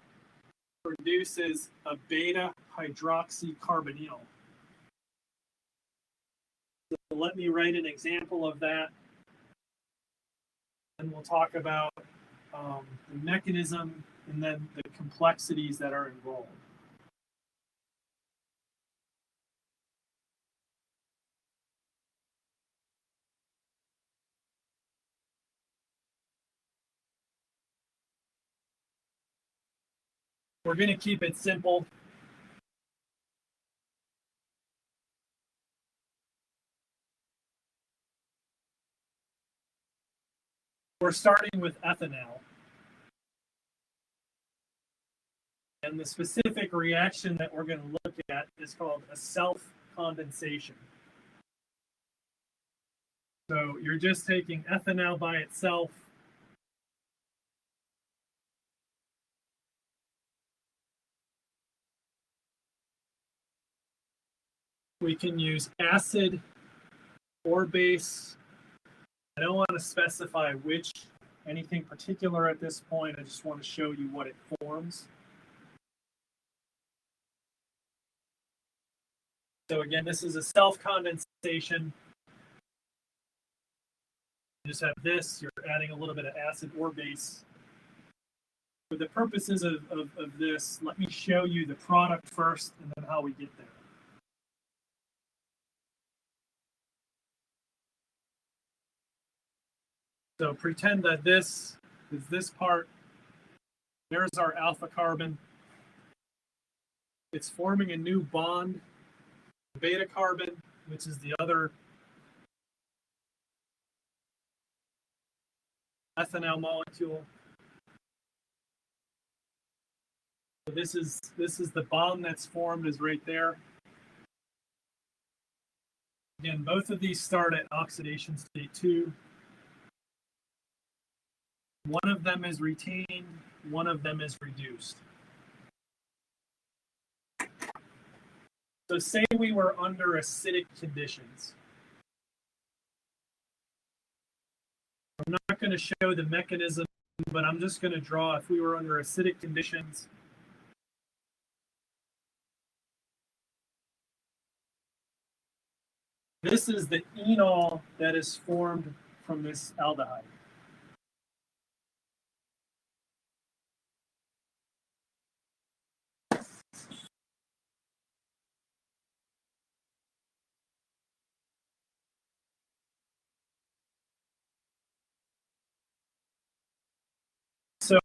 produces a beta hydroxy carbonyl. So let me write an example of that. And we'll talk about the mechanism and then the complexities that are involved. We're going to keep it simple. We're starting with ethanol. And the specific reaction that we're going to look at is called a self-condensation. So you're just taking ethanol by itself. We can use acid or base. I don't want to specify anything particular at this point. I just want to show you what it forms. So again, this is a self-condensation. You just have this, you're adding a little bit of acid or base. For the purposes of this, let me show you the product first and then how we get there. So pretend that this is this part. There's our alpha carbon. It's forming a new bond, beta carbon, which is the other ethanol molecule. So this is the bond that's formed, is right there. Again, both of these start at oxidation state 2. One of them is retained, one of them is reduced. So say we were under acidic conditions. I'm not going to show the mechanism, but I'm just going to draw if we were under acidic conditions. This is the enol that is formed from this aldehyde. So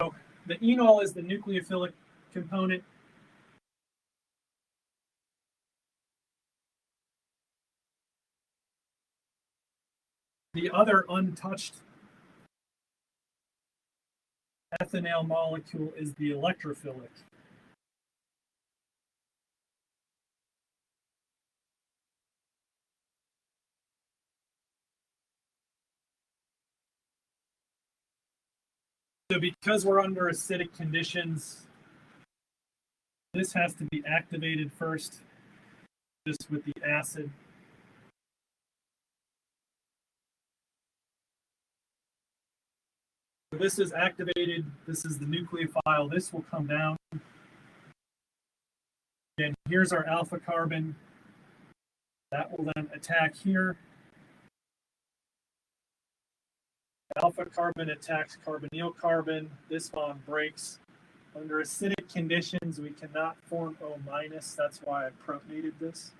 the enol is the nucleophilic component. The other untouched ethanol molecule is the electrophilic. So because we're under acidic conditions, this has to be activated first, just with the acid. So this is activated. This is the nucleophile. This will come down. And here's our alpha carbon. That will then attack here. Alpha carbon attacks carbonyl carbon. This bond breaks. Under acidic conditions, we cannot form O-. That's why I protonated this.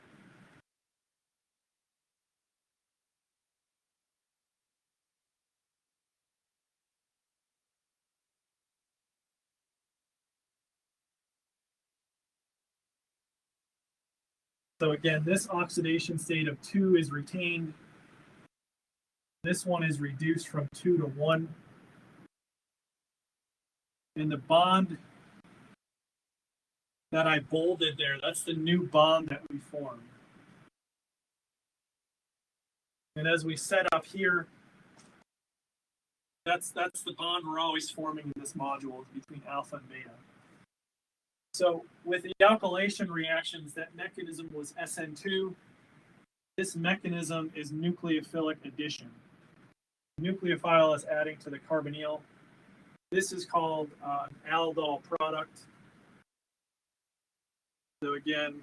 So again, this oxidation state of 2 is retained. This one is reduced from 2 to 1. And the bond that I bolded there, that's the new bond that we formed. And as we set up here, that's the bond we're always forming in this module between alpha and beta. So with the alkylation reactions, that mechanism was SN2. This mechanism is nucleophilic addition. Nucleophile is adding to the carbonyl. This is called an Aldol product. So again,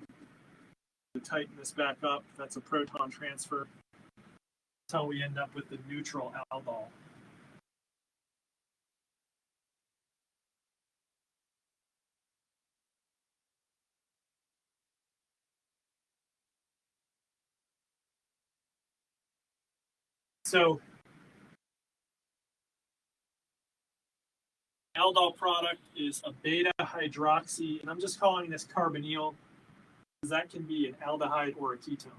to tighten this back up, that's a proton transfer. That's how we end up with the neutral aldol. So Aldol product is a beta hydroxy, and I'm just calling this carbonyl because that can be an aldehyde or a ketone.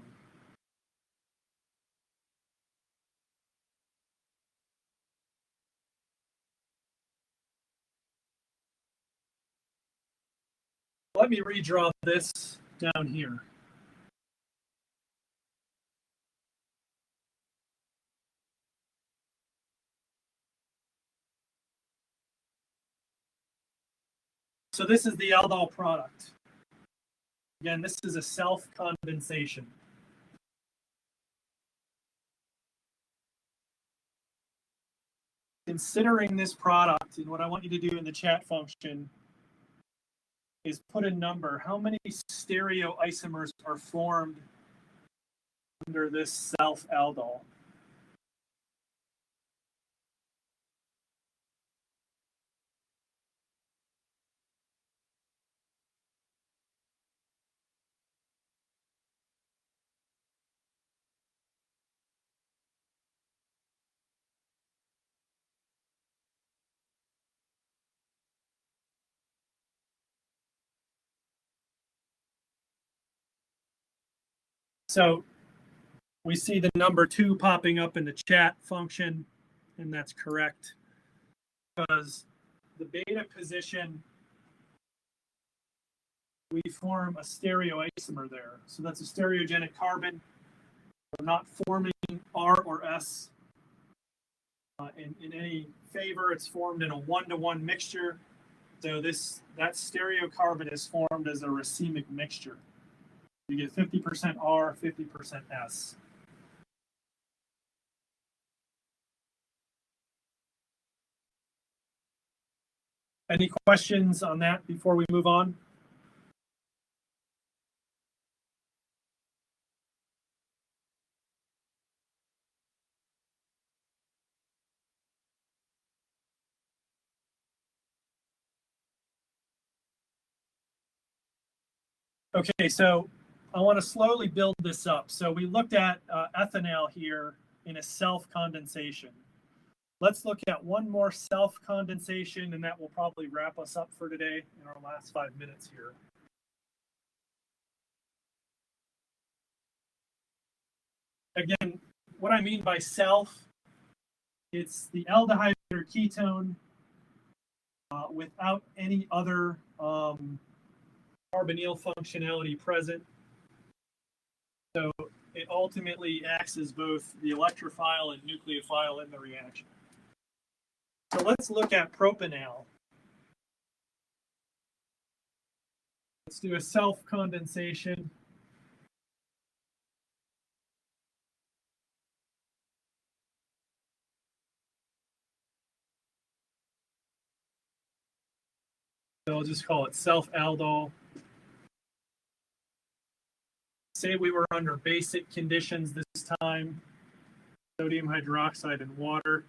Let me redraw this down here. So this is the Aldol product. Again, this is a self-condensation. Considering this product, and what I want you to do in the chat function is put a number. How many stereoisomers are formed under this self-aldol? So we see the number 2 popping up in the chat function, and that's correct because the beta position, we form a stereoisomer there. So that's a stereogenic carbon. We're not forming R or S in any favor. It's formed in a 1-to-1 mixture. So that stereocarbon is formed as a racemic mixture. You get 50% R, 50% S. Any questions on that before we move on? Okay, so I want to slowly build this up. So we looked at ethanol here in a self-condensation. Let's look at one more self-condensation, and that will probably wrap us up for today in our last 5 minutes here. Again, what I mean by self, it's the aldehyde or ketone without any other carbonyl functionality present. So it ultimately acts as both the electrophile and nucleophile in the reaction. So let's look at propanol. Let's do a self-condensation. So I'll just call it self-aldol. Say we were under basic conditions this time, sodium hydroxide and water.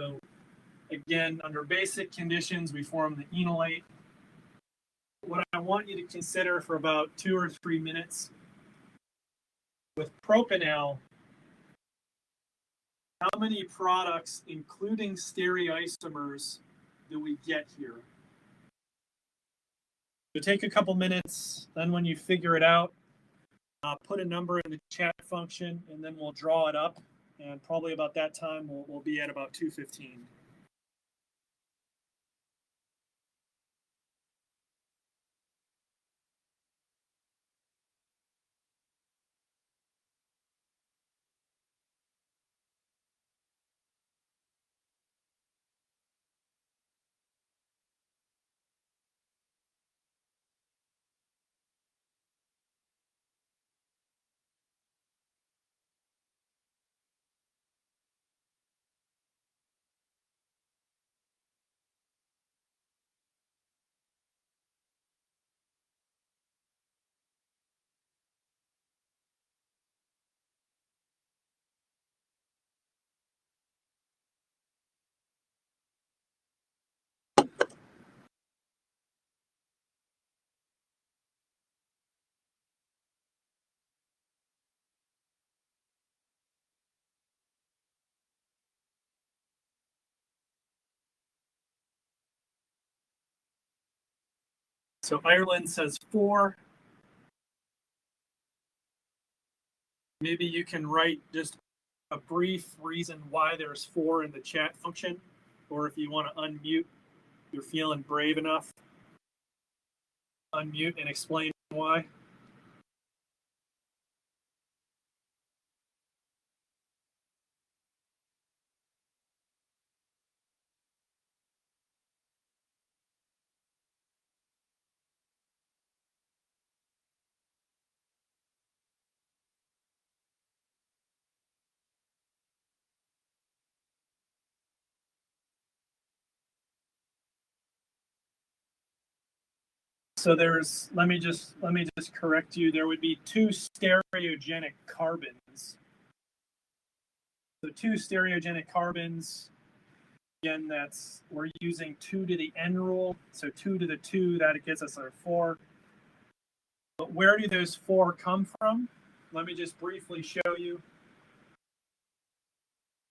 So again, under basic conditions, we form the enolate. What I want you to consider for about 2 or 3 minutes, with propanol, how many products, including stereoisomers, do we get here? So take a couple minutes, then when you figure it out, put a number in the chat function, and then we'll draw it up. And probably about that time, we'll be at about 2:15. So Ireland says 4. Maybe you can write just a brief reason why there's 4 in the chat function, or if you want to unmute, you're feeling brave enough, unmute and explain why. So there's, let me just correct you. There would be 2 stereogenic carbons. So 2 stereogenic carbons. Again, we're using 2 to the n rule. So 2 to the 2, that gets us our 4. But where do those 4 come from? Let me just briefly show you.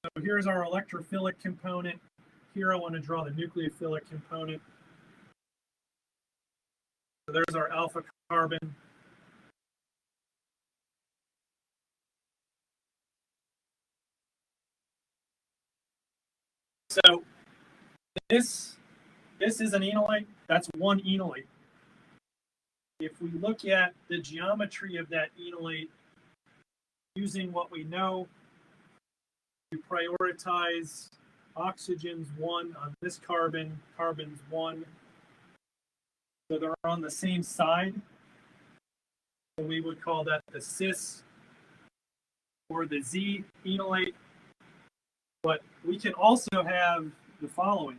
So here's our electrophilic component. Here I want to draw the nucleophilic component. So there's our alpha carbon. So this is an enolate. That's one enolate. If we look at the geometry of that enolate, using what we know, we prioritize oxygens 1 on this carbon, carbons 1. So they're on the same side. So we would call that the cis or the Z enolate. But we can also have the following.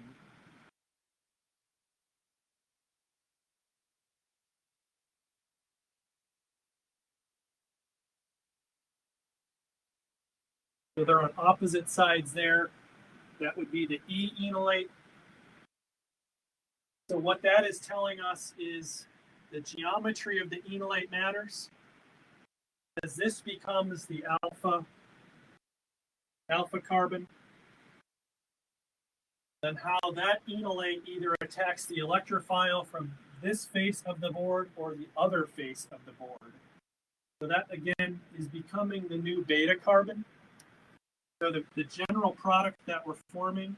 So they're on opposite sides there. That would be the E enolate. So what that is telling us is the geometry of the enolate matters. As this becomes the alpha carbon, then how that enolate either attacks the electrophile from this face of the board or the other face of the board. So that, again, is becoming the new beta carbon. So the general product that we're forming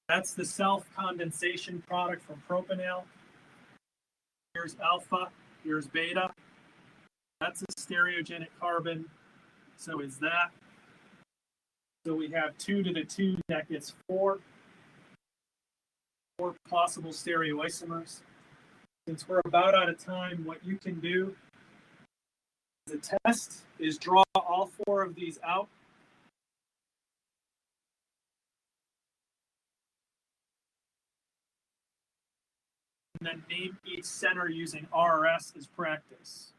that's the self-condensation product from propanol. Here's alpha, here's beta. That's a stereogenic carbon. So is that. So we have 2 to the 2, that gets 4 possible stereoisomers. Since we're about out of time, what you can do as a test is draw all 4 of these out. And then name each center using RRS as practice.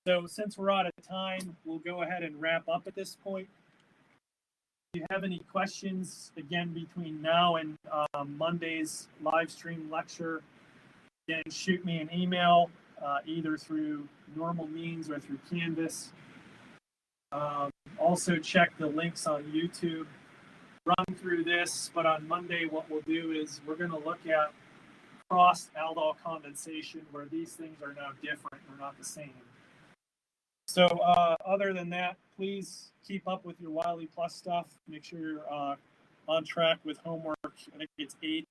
So since we're out of time, we'll go ahead and wrap up at this point. If you have any questions, again, between now and Monday's live stream lecture, again, shoot me an email, either through normal means or through Canvas. Also check the links on YouTube. Run through this, but on Monday what we'll do is we're going to look at cross-aldol condensation, where these things are now different, they're not the same. So other than that, please keep up with your Wiley Plus stuff. Make sure you're on track with homework. I think it's 8,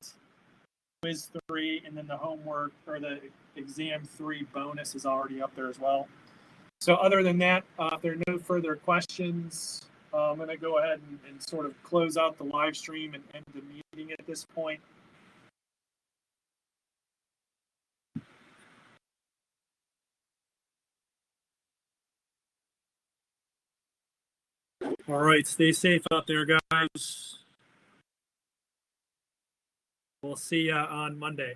quiz 3, and then the homework or the exam 3 bonus is already up there as well. So other than that, if there are no further questions, I'm going to go ahead and sort of close out the live stream and end the meeting at this point. All right, stay safe out there, guys. We'll see you on Monday.